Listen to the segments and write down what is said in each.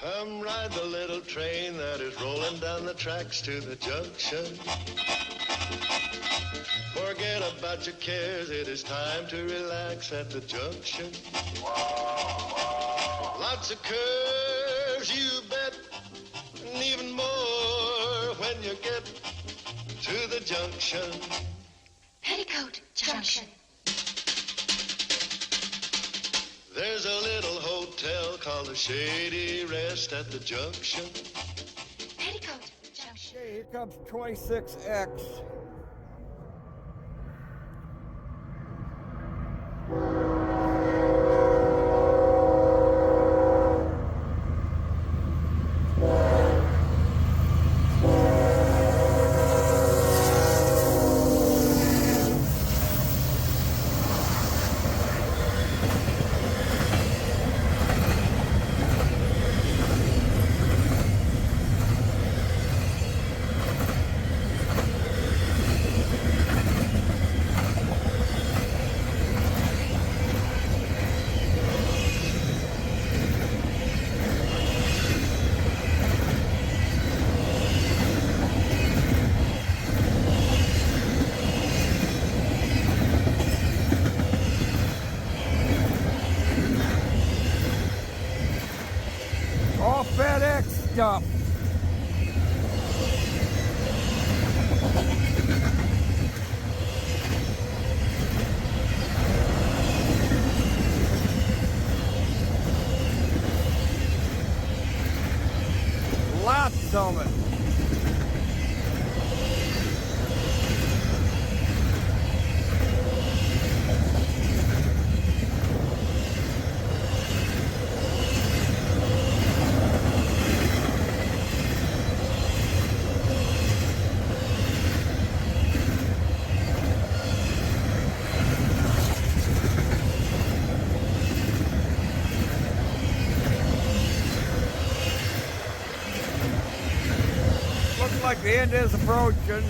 Come ride the little train that is rolling down the tracks to the junction. Forget about your cares, it is time to relax at the junction. Lots of curves, you bet, and even more when you get to the junction. Petticoat Junction. There's a little hotel called the Shady Rest at the junction. Petticoat Junction. Okay, here comes 26X. All FedEx stuff. Lots of it. Looks like the end is approaching.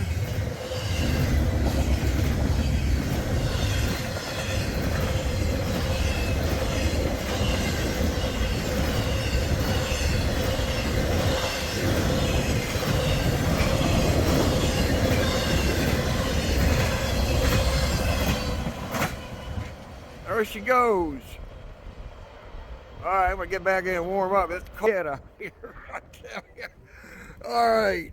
There she goes. All right, I'm gonna get back in and warm up. It's cold out here, I tell you. All right,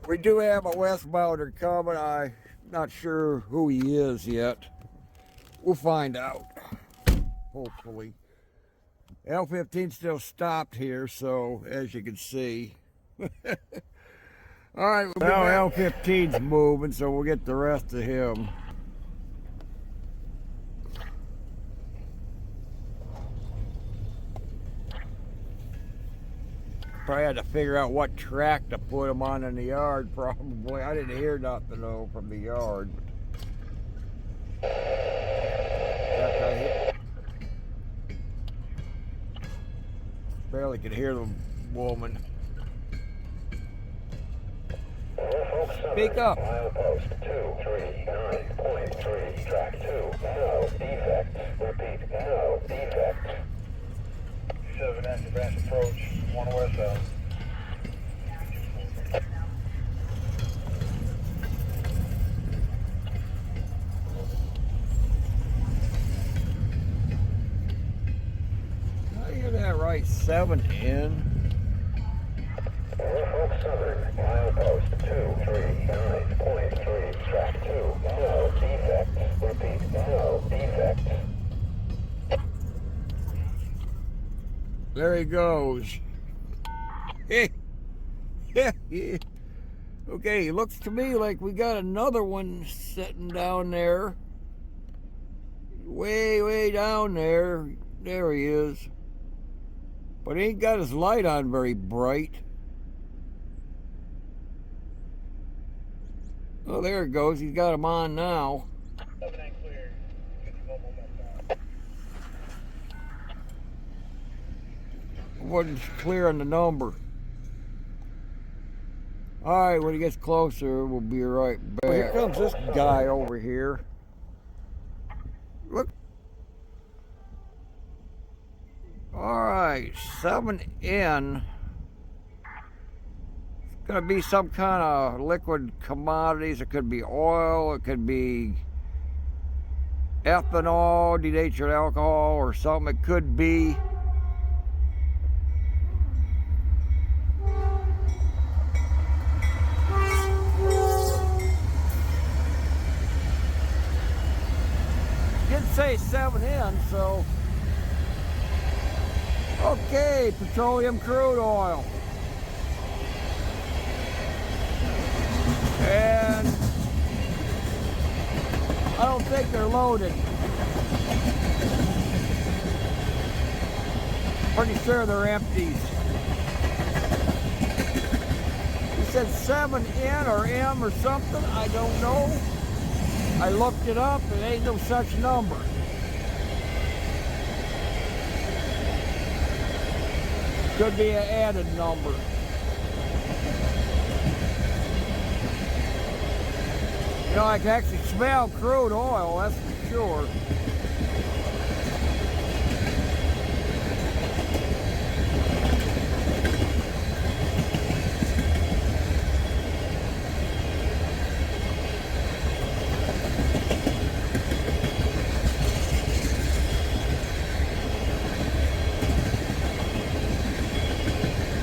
we do have a westbounder coming. I'm not sure who he is yet. We'll find out, hopefully. L15 still stopped here, so as you can see. All right, now L15's moving, so we'll get the rest of him. Probably had to figure out what track to put him on in the yard, probably. I didn't hear nothing, though, from the yard. Barely could hear the woman. Speak up. Milepost 239.3, track 2, no defect. Repeat, no defect. 7 active branch approach, 1 westbound. I hear that right, 7 in. Norfolk Southern, milepost 239.3, track 2, no defect. Repeat, no defect. There he goes. Okay, looks to me like we got another one sitting down there. Way down there. There he is. But he ain't got his light on very bright. Oh, there it goes. He's got him on now. Wasn't clear on the number. Alright, when he gets closer, we'll be right back. Here comes this guy over here. Look, Alright, 7N. It's gonna be some kind of liquid commodities. It could be oil, it could be ethanol, denatured alcohol, or something. It could be did say 7N, so okay, petroleum crude oil. And I don't think they're loaded. Pretty sure they're empties. He said 7N or M or something, I don't know. I looked it up, and ain't no such number. Could be an added number. You know, I can actually smell crude oil, that's for sure.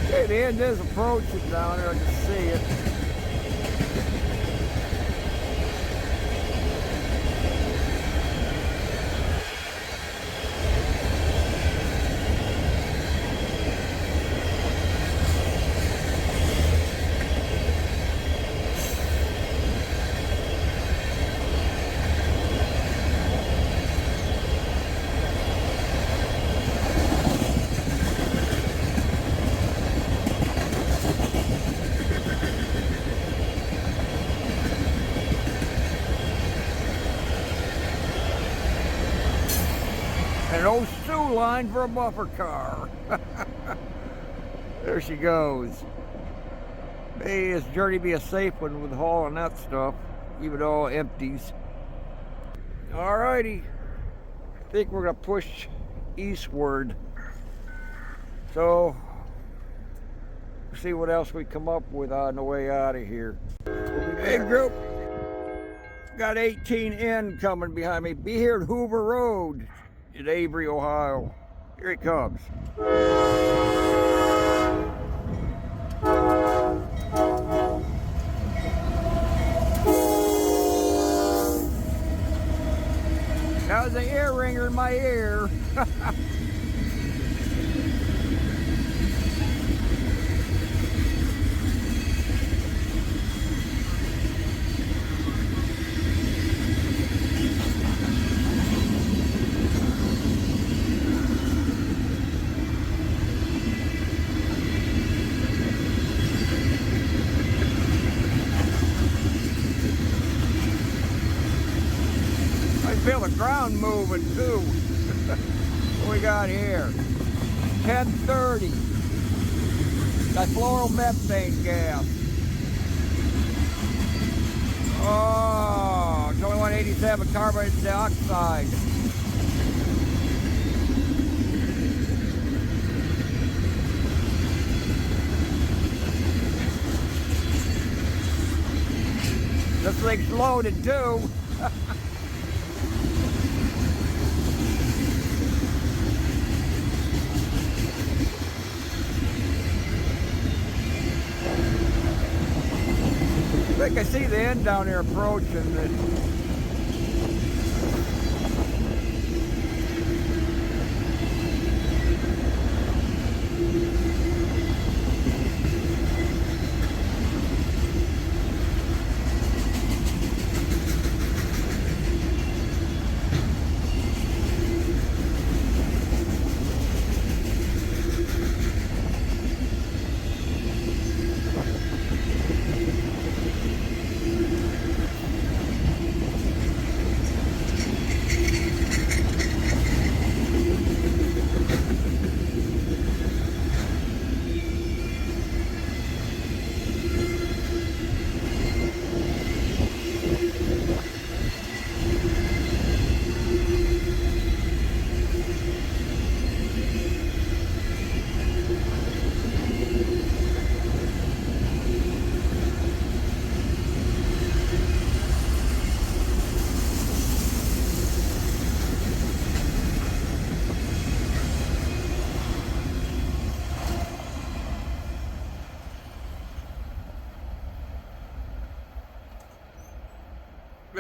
Okay, the end is approaching down there, I can see it. An old shoe line for a buffer car. There she goes. May this journey be a safe one with hauling that stuff, even though it empties. Alrighty, I think we're gonna push eastward. So, see what else we come up with on the way out of here. Hey group, got 18N coming behind me. Be here at Hoover Road in Avery, Ohio. Here he comes. That was an ear ringer in my ear. Feel the ground moving too. What we got here? 1030. Difluoromethane gas. Oh, 2187 carbon dioxide. This thing's loaded too. I think I see the end down there approaching.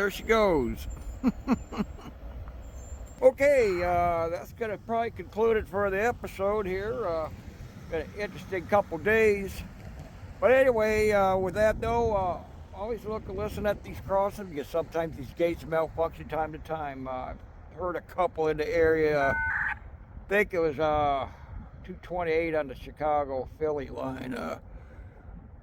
there she goes. Okay, that's going to probably conclude it for the episode here. Been an interesting couple days. But anyway, with that though, always look and listen at these crossings because sometimes these gates malfunction time to time. I've heard a couple in the area. I think it was 228 on the Chicago-Philly line.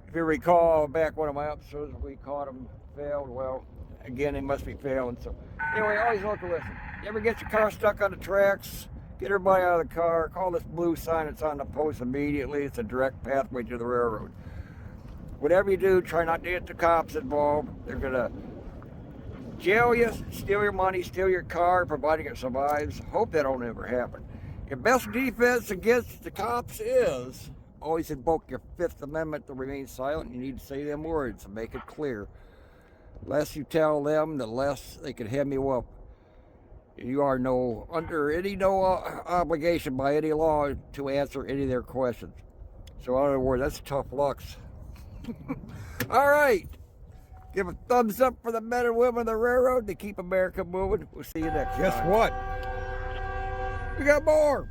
If you recall, back one of my episodes, we caught them failed. Well, again, they must be failing. So anyway, always look and listen. You ever get your car stuck on the tracks? Get everybody out of the car. Call this blue sign that's on the post immediately. It's a direct pathway to the railroad. Whatever you do, try not to get the cops involved. They're going to jail you, steal your money, steal your car, providing it survives. Hope that don't ever happen. Your best defense against the cops is always invoke your Fifth Amendment to remain silent. You need to say them words and make it clear. The less you tell them, the less they can hem you up. You are under any obligation by any law to answer any of their questions. So in other words, that's tough lucks. All right. Give a thumbs up for the men and women of the railroad to keep America moving. We'll see you next time. Guess what? We got more.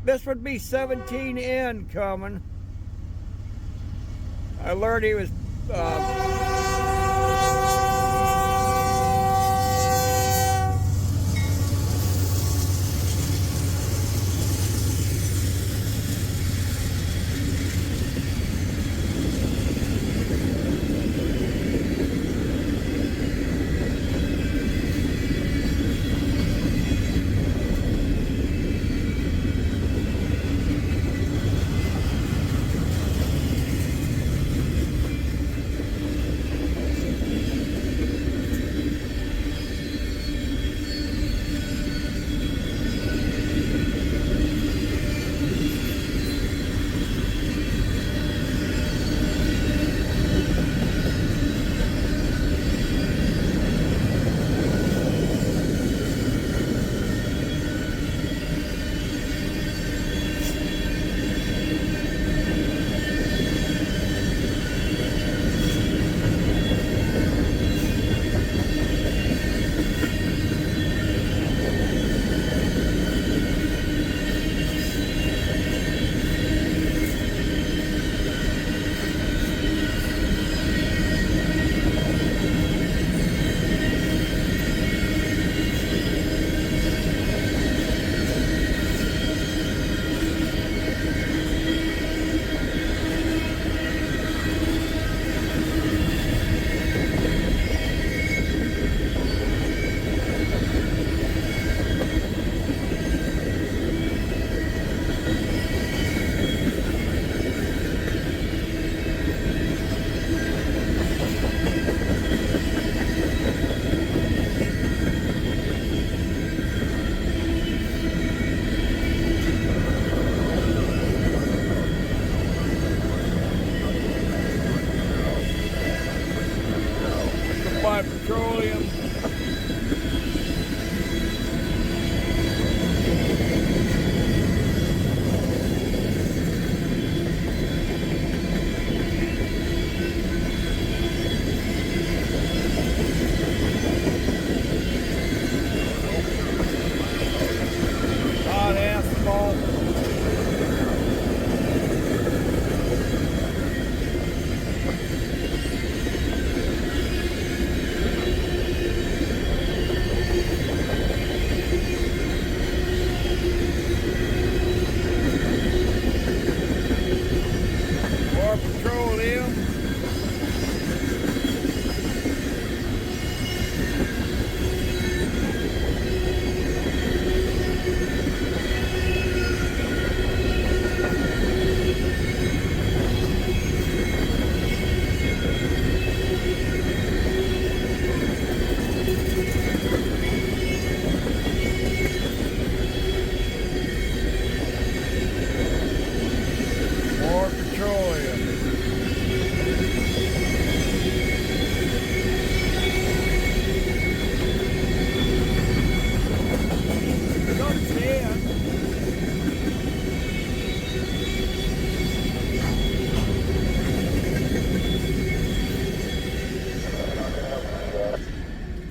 This would be 17N coming. I learned he was...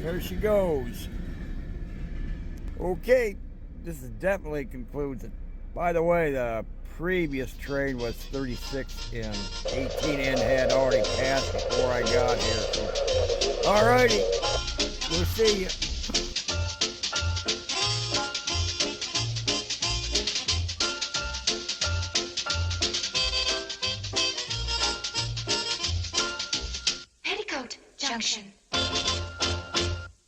There she goes. Okay, this is definitely concludes it. By the way, the previous train was 36 in 18 in had already passed before I got here. So, alrighty, we'll see you.